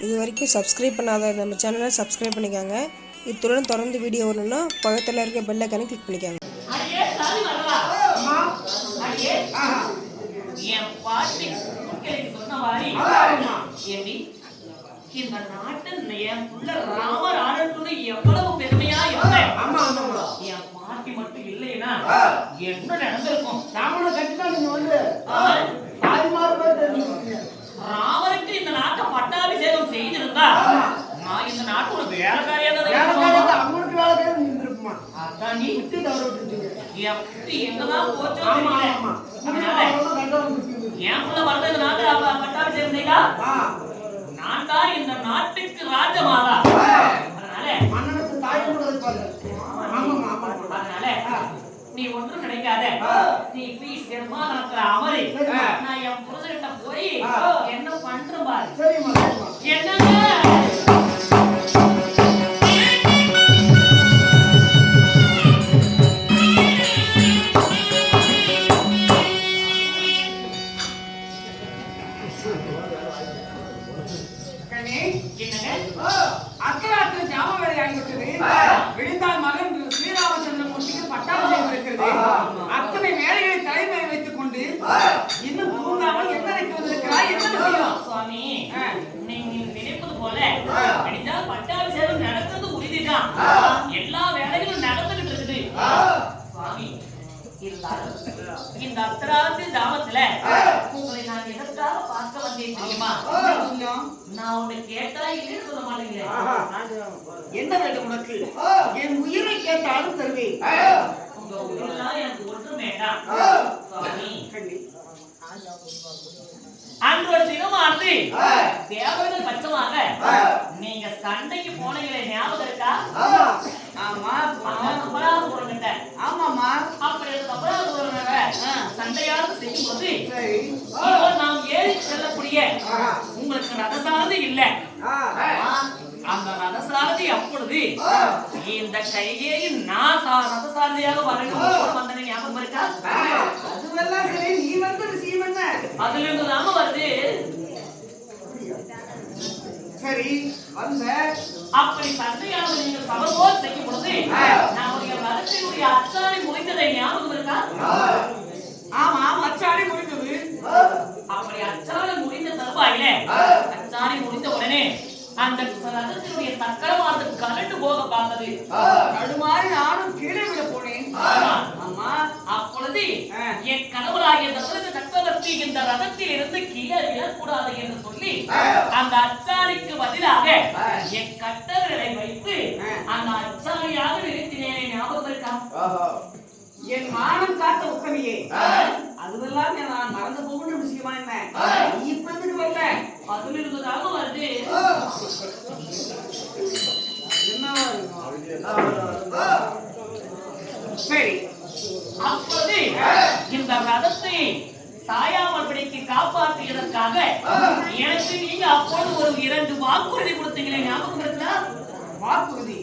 இது வரைக்கும் சப்ஸ்கிரைப் பண்ணாத நம்ம சேனலை சப்ஸ்கிரைப் பண்ணிக்கோங்க. இத்துடன் தொடர்ந்து வீடியோ வரணும்னா பக்கத்தில் இருக்க பெல் ஐகானை கிளிக் பண்ணிக்கோங்க. இந்த நாட்டில் என் புள்ள ராமர் ஆடட்டுன்னு எவ்வளவு பெருமையா இருந்தேன். என் பாட்டி மட்டும் இல்லைன்னா என்ன நடந்திருக்கும்? ராமனை கட்டிதான் நீங்க வந்து ராமருக்கு இந்த நாட்டை பட்டாபிஷேகம் செய்திருந்தா நான் இந்த நாட்டோட வேலைக்காரியா அவங்களுக்கு வேலைக்காரி இருந்திருக்குமா? அதான் நீ விட்டு தவற விட்டுட்டீங்க. எப்படி எங்கதான் போச்சோ என் புள்ள வரது இந்த நாட்டை பட்டாபிஷேகம் செய்தா நான் தான் இந்த நாட்டுக்கு ராஜமாதா. அதனால மன்னனுக்கு தாய் கூட இருப்பாங்க. அதனால நீ ஒன்றும் நினைக்காத. நீ ப்ளீஸ் நிர்மாணத்துல அமரி. நான் என் புருஷன்கிட்ட போய் என்ன பண்றேன் பாரு. என்னங்க அக்கராத்திரி ஜாம வேலை ஆகிவிட்டது. விழுந்தால் மகன் ஸ்ரீராமச்சந்திரமூர்த்திக்கு பட்டாபிஷேகம் இருக்கிறது. அத்தனை வேலைகளை தலைமையை வைத்துக் கொண்டு இன்னும் தூங்காமல் என்ன நினைத்து வந்திருக்கிறாய்? என்ன விஷயம் சுவாமி? நீங்க நினைப்பது போல விழுந்தால் பட்டாபிஷேகம் நடக்கிறது உறுதிதான். எல்லா வேலைகளும் நடந்துகிட்டு இருக்குது சுவாமி. இந்த அர்த்தராத்திரி ஜாமத்துல உங்களை நான் எதற்காக பார்க்க வந்தேன் தெரியுமா? நான் உன்னை கேட்டா இல்லைன்னு சொல்ல மாட்டேங்கிறேன். என்ன வேண்டும் உனக்கு? என் உயிரை கேட்டாலும் தருவேன். உங்க உயிரெல்லாம் எனக்கு ஒன்றும் வேண்டாம் சுவாமி. அன்றோட தினமானது தேவர்கள் பட்சமாக நீங்க சண்டைக்கு போனீங்களே ஞாபகம் இருக்கா? ஆமா அபராதபுரங்கிட்ட. ஆமாமா. அப்படி அபராதபுரங்க சண்டையாவது செய்யும் போது இப்போ நாம் ஏறி செல்லக்கூடிய உங்களுக்கு ரதசாரதி இல்ல. அந்த ரதசாரதி அப்பொழுது இந்த கைகேயின் நான் ரதசாரதியாக வரணும் வந்தேன் ஞாபகம் இருக்கா? அதுவெல்லாம் சரி, நீ வந்து விஷயம் என்ன? அதுல இருந்து தாம வருது. சரி வந்த அப்படி சண்டையானது நீங்கள் சபதோடு செய்யும் பொழுது நம்முடைய ரதத்தினுடைய அச்சாணி முடிந்ததை ஞாபகம் இருக்கா? ஆமா, அச்சாணி முடிந்தது. அப்படி அச்சாணி முடிந்த தருவாயில அச்சாணி முடிந்த உடனே அந்த ரதத்தினுடைய சக்கரமானது கலண்டு போக பார்த்தது. தடுமாறி நானும் கீழே விட போனேன். ஆமா. அப்பொழுது என் கணவராகிய தசரத சக்கரவர்த்தி இந்த ரதத்தில் இருந்து கீழே விழக்கூடாது என்று சொல்லி அந்த அச்சாணிக்கு பதிலாக என் கட்டவர்களை வைத்து அந்த அச்சாணியாக நிறுத்தினேன். ஞாபகம் இருக்கா? என் மானம் காத்த உத்தமையே, அதுவெல்லாம் நான் மறந்து போகணும் விஷயமா என்ன? இப்ப எதுக்கு வரல? அதுல இருந்ததாக வருது. என்னவா சரி. அப்பொழுது இந்த ரதத்தை சாயாமல் பிடிக்கு காப்பாற்றியதற்காக எனக்கு நீங்க அப்போது ஒரு 2 வாக்குறுதி கொடுத்தீங்களே, ஞாபகம் இருக்கா? வாக்குறுதி?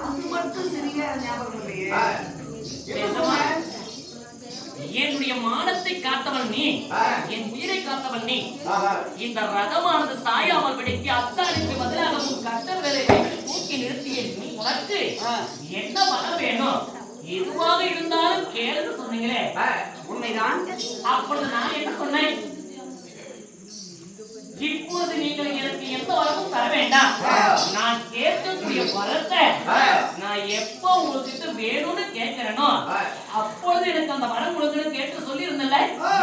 அது மட்டும் சரியா ஞாபகம் இல்லையே. என்னுடைய மானத்தை காத்தவன் நீ, என் உயிரை காத்தவன் நீ. இந்த ரதமானது சாயாமல் பிடிக்க அத்தானுக்கு பதிலாக உன் கட்டவர்களை தூக்கி நிறுத்திய நீ உனக்கு என்ன பண்ண வேணும்? எதுவாக இருந்தாலும் கேளுன்னு சொன்னீங்களே, உண்மைதான். அப்பொழுது நான் என்ன சொன்னேன்? இப்பொழுது நீங்கள் எனக்கு எந்த வரமும் தர வேண்டாம். நான் கேட்கக்கூடிய வரத்தை நான் எப்போ உங்களுக்கு வேணும்னு கேட்கிறேனோ அப்பொழுது எனக்கு அந்த வரம் கொடுக்கணும்னு கேட்டு சொல்லி இருந்தல.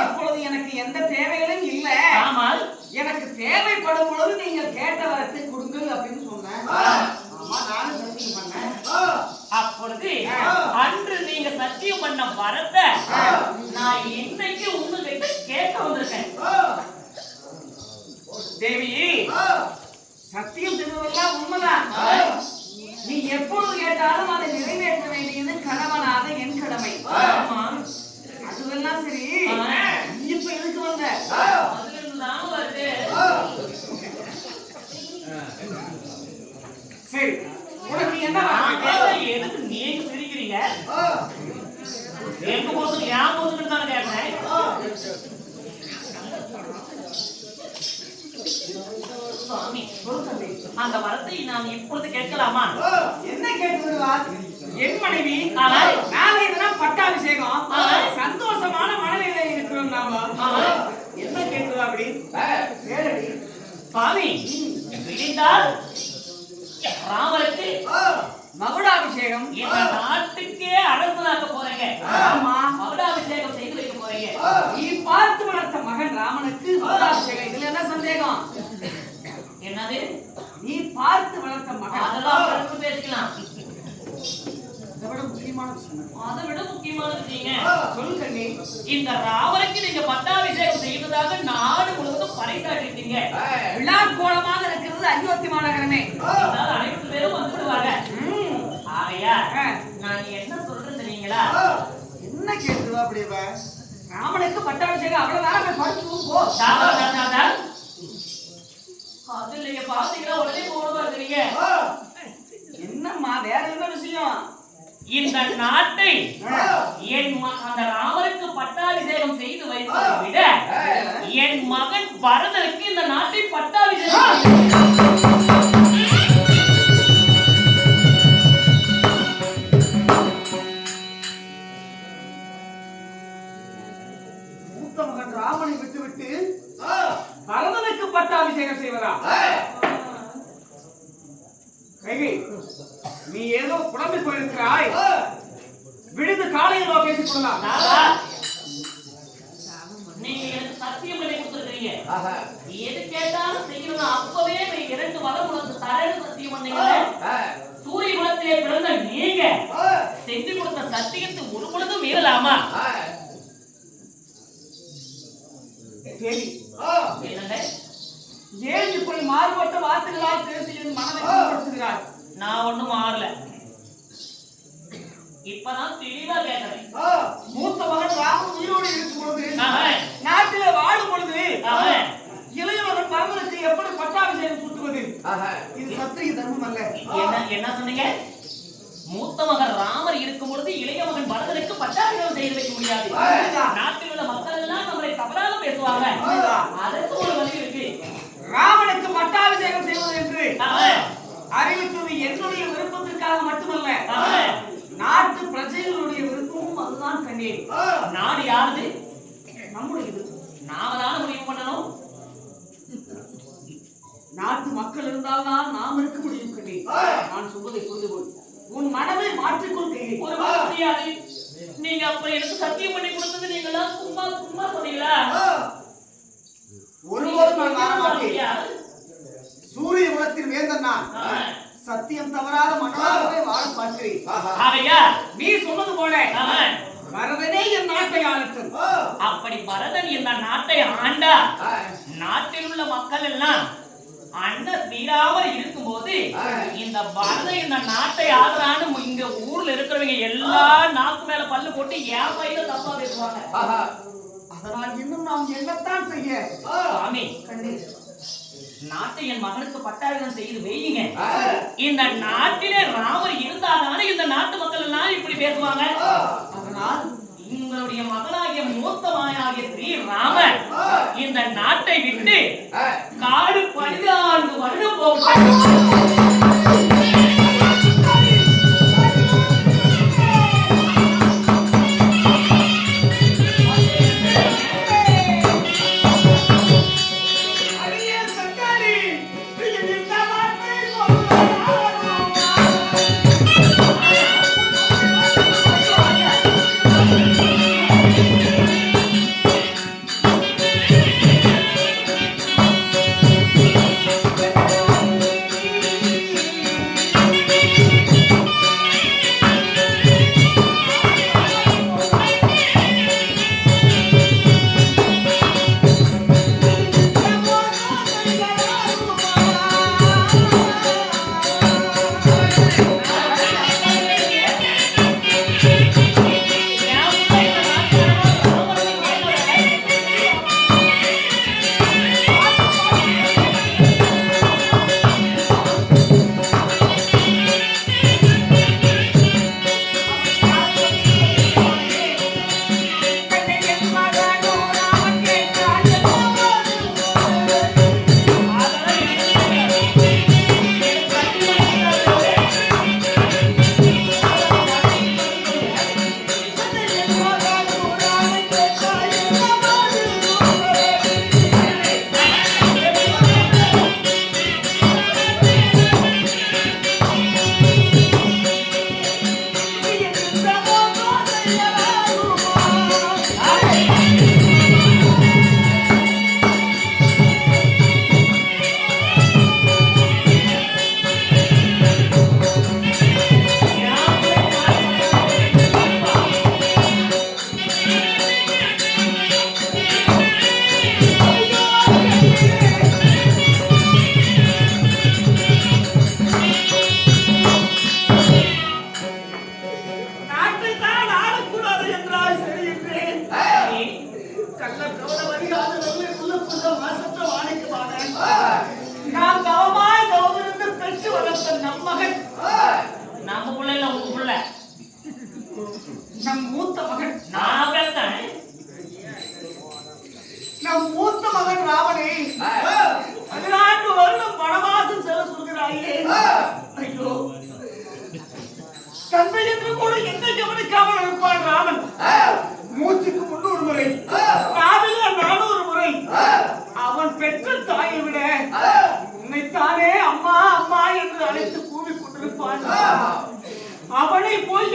இப்பொழுது எனக்கு எந்த தேவைகளும் இல்ல. ஆனால் எனக்கு தேவைப்படும் பொழுது நீங்கள் கேட்ட வரத்தை கொடுங்க அப்படின்னு சொன்னேன். ஆமா, நானும் சத்தியம் பண்ணேன். அப்பொழுது அன்று நீங்க சத்தியம் பண்ண வரத்தை நான் இன்னைக்கு உங்ககிட்ட கேட்க வந்திருக்கேன். தேவி, சத்தியம் செய்வதெல்லாம் உண்மைதான். நீ எப்பொழுது கேட்டாலும் அதை நிறைவேற்ற வேண்டியது கணவனாக என் கடமை. அதுவெல்லாம் சரி, இப்ப எதுக்கு வந்த? சரி, உனக்கு என்ன? எதுக்கு நீங்க சிரிக்கிறீங்க? எங்க போது ஏன் போதுன்னு தானே கேட்கிறேன். சுவாமி, சொல் தந்தை. அந்த வரத்தை நாம் இப்பொழுது கேட்கலாமா? என்ன கேட்டு விடுவார்? என் மனைவி ஆஹா. நாளை தினம் பட்டாபிஷேகம். ஆஹா. சந்தோஷமான மனநிலையில இருக்கிறோம் நாம. ஆஹா. என்ன கேட்குதா அப்படி? கேளடி. சுவாமி, விடிந்தால் ராமருக்கு மகுடாபிஷேகம். இந்த நாட்டுக்கே அரசனாக்க போறீங்க. ஆமா. மகுடாபிஷேகம் செய்து வைக்க போறீங்க. நீ பார்த்து வளர்த்த மகன் ராமனுக்கு மகுடாபிஷேகம். இதுல என்ன சந்தேகம்? என்னது? நீ பார்த்து வளர்த்த மகன். அதெல்லாம் பிறகு பேசிக்கலாம். அதை விட முக்கியமான விஷயம். அதை விட முக்கியமான விஷயங்க. சொல்லு கண்ணி. இந்த ராமருக்கு நீங்க பட்டாபிஷேகம் செய்வதாக நாடு முழுவதும் பறைசாட்டிட்டீங்க. விழா கோலமாக இருக்கிறது அயோத்தி மாநகரமே. அதனால அனைத்து பேரும் வந்துடுவாங்க. ஆகையா ஆ. நான் என்ன சொல்றேன் தெரியுங்களா? என்ன கேட்குதா அப்படி இவ? ராமனுக்கு பட்டாபிஷேகம் அவ்வளவுதான் படுத்து போ. தாத்தா, தாத்தா, தாத்தா. அது இல்லைங்க, பாத்தீங்கன்னா உடனே போடுவா இருக்கீங்க. என்னம்மா வேற என்ன விஷயம்? இந்த நாட்டை அந்த ராமருக்கு பட்டாபிஷேகம் செய்து வைப்பதை விட என் மகன் பரதனுக்கு இந்த நாட்டை பட்டாபிஷேகம் மூத்த மகன் ராமனை விட்டுவிட்டு பரதனுக்கு பட்டாபிஷேகம் செய்வதா? கைகை, நீ ஏதோ குழம்பி போயிருக்கிறாய். விழுந்து காலையில் பேசிக் கொள்ளலாம். தாத்தா, நீங்க எனக்கு சத்தியம் பண்ணி கொடுத்துருக்கீங்க. எது கேட்டாலும் செய்யணும். அப்பவே நீ 2 வரம் உனக்கு தரேன்னு சத்தியம் பண்ணீங்களே. சூரிய குலத்திலே பிறந்த நீங்க செஞ்சு கொடுத்த சத்தியத்தை ஒரு பொழுதும் மீறலாமா? சரி, என்னங்க, ஏன் இப்படி மாறுபட்ட வார்த்தைகளால் பேசி என் மனதை புண்படுத்துகிறாய்? நான் ஒண்ணும் மாறல. இப்பதான் தெளிவா கேட்கிறேன். மூத்த மகன் ராமன் உயிரோடு இருக்கும் பொழுது, ஆஹா. நாட்டிலே வாழும் பொழுது ஆஹா. இளைய மகன் பரதனுக்கு எப்படி பட்டாபிஷேகம் சூட்டுவது? இது சத்திரிய தர்மம் அல்ல. என்ன சொன்னீங்க? மூத்த மகன் ராமர் இருக்கும் பொழுது இளைய மகன் பரதனுக்கு பட்டாபிஷேகம் செய்து வைக்க முடியாது. நாட்டில் உள்ள மக்கள் எல்லாம் நம்மளை தவறாக பேசுவாங்க. அதற்கு ஒரு வழி இருக்கு. ராமனுக்கு பட்டாபிஷேகம் செய்வது என்று ஆஹா. அறிவித்தது என்னுடைய விருப்பத்திற்காக மட்டுமல்ல, ஆஹா. நாட்டு பிரஜைகளுடைய விருப்பமும் அதுதான் கண்ணே. நாடு யாருது? நம்முடையது. நாம தானே முடிவு பண்ணணும். நாட்டு மக்கள் இருந்தால்தான் நாம் இருக்க முடியும் கண்ணே. நான் சொல்வதை புரிந்து கொள். உன் மனதை மாற்றிக்கொள் கையை. ஒரு வாரம் முடியாது. நீங்க அப்ப எனக்கு சத்தியம் பண்ணி கொடுத்தது நீங்களா சும்மா சும்மா சொன்னீங்களா? ஒருபோதும் நான் மாற மாட்டேன். முடியாது. சூரிய குலத்தின் வேந்தன் நான். ஆஹா. சத்தியம் தவறாத மன்னனாகவே வாழ பார்க்கிறேன். ஆகையா நீ சொன்னது போல ஆஹா. பரதனே என் நாட்டை ஆளட்டும். அப்படி பரதன் இந்த நாட்டை ஆண்டா நாட்டில் உள்ள மக்கள் எல்லாம் அண்ணன் ஸ்ரீராமர் இருக்கும்போது இந்த பரதன் இந்த நாட்டை ஆடுறான்னு இங்க ஊர்ல இருக்கிறவங்க எல்லா நாக்கு மேல பல்லு போட்டு என் பையில தப்பா பேசுவாங்க. அதனால் இன்னும் நாம் என்னத்தான் செய்ய? சுவாமி, கண்ணே, நாட்டை என் மகனுக்கு பட்டாபிஷேகம் செய்து வையுங்க. இந்த நாட்டிலே ராமர் இருந்தாதானே இந்த நாட்டு மக்கள் எல்லாம் இப்படி பேசுவாங்க. அதனால் உங்களுடைய மகனாகிய மூத்த மகனாகிய ஸ்ரீராமர் இந்த நாட்டை விட்டு காடு 14 வருடம் போகும்.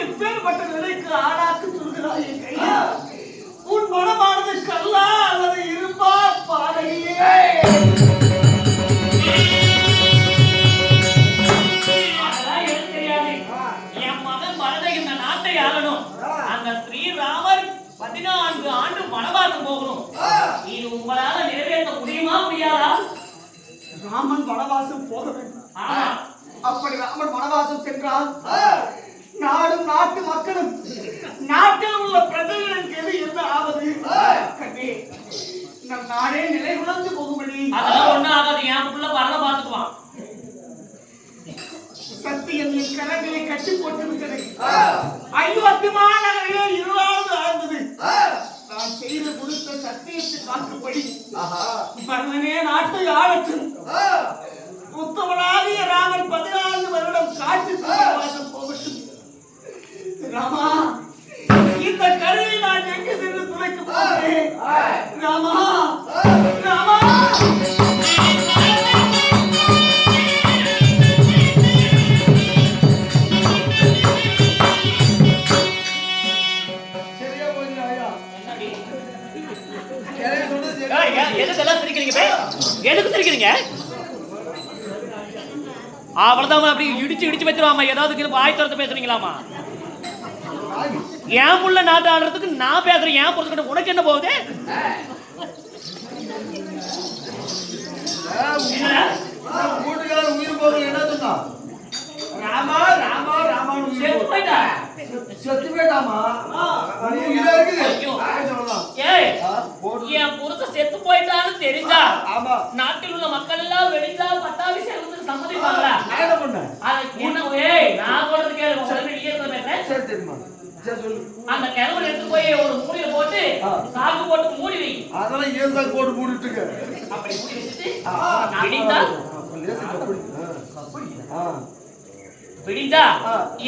எப்பேற்பட்ட நிலைக்கு ஆளாக்கு சொல்கிறாய் கையா? உன் மனமானது கல்லா அல்லது இரும்பா பாடகியே? அதெல்லாம் எனக்கு தெரியாது. என் மகன் பரதை இந்த நாட்டை ஆளணும். அந்த ஸ்ரீராமர் 14 ஆண்டு வனவாசம் போகணும். இது உங்களால நிறைவேற்ற முடியுமா முடியாதா? ராமன் வனவாசம் போக வேண்டும். ஆமா. அப்படி ராமன் வனவாசம் சென்றால் நாடும் நாட்டு மக்களும் நாட்டில் உள்ள பிரஜைகளுக்கு எது என்ன ஆவது? கண்ணே, நம் நாடே நிலை குழந்து போகும்படி அதெல்லாம் ஒண்ணும் ஆகாது. என் புள்ள பரத பாத்துக்குவான். சத்தியம் என் கரங்களை கட்டி போட்டு விட்டது. 50 மாநகரிலே இருளாவது ஆழ்ந்தது. நான் செய்து கொடுத்த சத்தியத்தை காக்கும்படி பரதனே நாட்டை ஆளட்டும். உத்தமனாகிய ராமன் 14 வருடம் காட்டுக்கு வாசம் போகட்டும். ராமா, இந்த கருவை நான் எங்கு சென்று துளைக்க போகிறேன்? ராமா, ராமா. எதுக்கெல்லாம் சிரிக்கிறீங்க? எதுக்கு சிரிக்கிறீங்க? அவ்வளவுதான். அப்படி இடிச்சு வச்சிருவாமா. ஏதாவது வாய் திறந்து பேசுறீங்களாமா? என் புள்ள நாட்டு ஆடுறதுக்கு நான் பேசுறேன். என் புறத்துக்கிட்ட உனக்கு என்ன போகுது? உயிர் போக என்ன சொன்னா? ராமா, ராமா, ராமா. செத்து போயிட்டா. செத்து போயிட்டாமா? என் புருஷன் செத்து போயிட்டான்னு தெரிஞ்சா ஆமா, நாட்டில் உள்ள மக்கள் எல்லாம் வெடிச்சா பட்டாபிஷேகத்துக்கு சம்மதிப்பாங்களா? நான் என்ன பண்ணேன்? என்ன? ஏய், நான் சொல்றது கேளு. உடனே நீ என்ன பேசுற? சரி தெரியுமா? சரி சொல்லு. அந்த கிழவன் எடுத்து போய் ஒரு மூடியில போட்டு சாக்கு போட்டு மூடி வை. அதெல்லாம் ஏன் சாக்கு போட்டு மூடிட்டு இருக்க? அப்படி மூடி வச்சுட்டு விடிந்தா விடிந்தா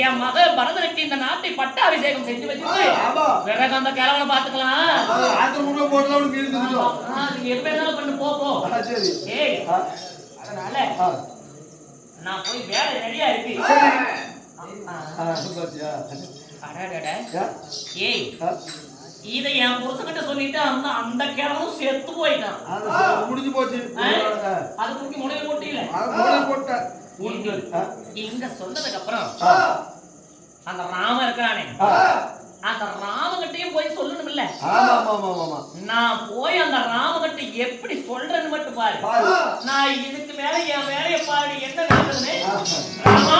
என் மக பரதனுக்கு இந்த நாட்டை பட்டாபிஷேகம் செஞ்சு வச்சுட்டு பிறகு அந்த கிழவனை பாத்துக்கலாம். எப்ப இருந்தாலும் பண்ணு. போ. ஏய், அதனால நான் போய் வேலை ரெடியா இருக்கு. ஏய், இதை என் புருஷன்கிட்ட சொல்லிட்டு அந்த கிழவனும் செத்து போயிட்டான். முடிஞ்சு போச்சு. அது தூக்கி முனையில போட்டீங்களே. இங்க சொன்னதுக்கு அப்புறம் அந்த ராமன் இருக்கிறானே, அந்த ராமகிட்டையும் போய் சொல்லணும் இல்ல? நான் போய் அந்த ராமகிட்ட எப்படி சொல்றேன்னு மட்டும் பாரு. நான் இதுக்கு மேல என் வேலையை பாரு. என்ன நடக்குதுன்னு ராமா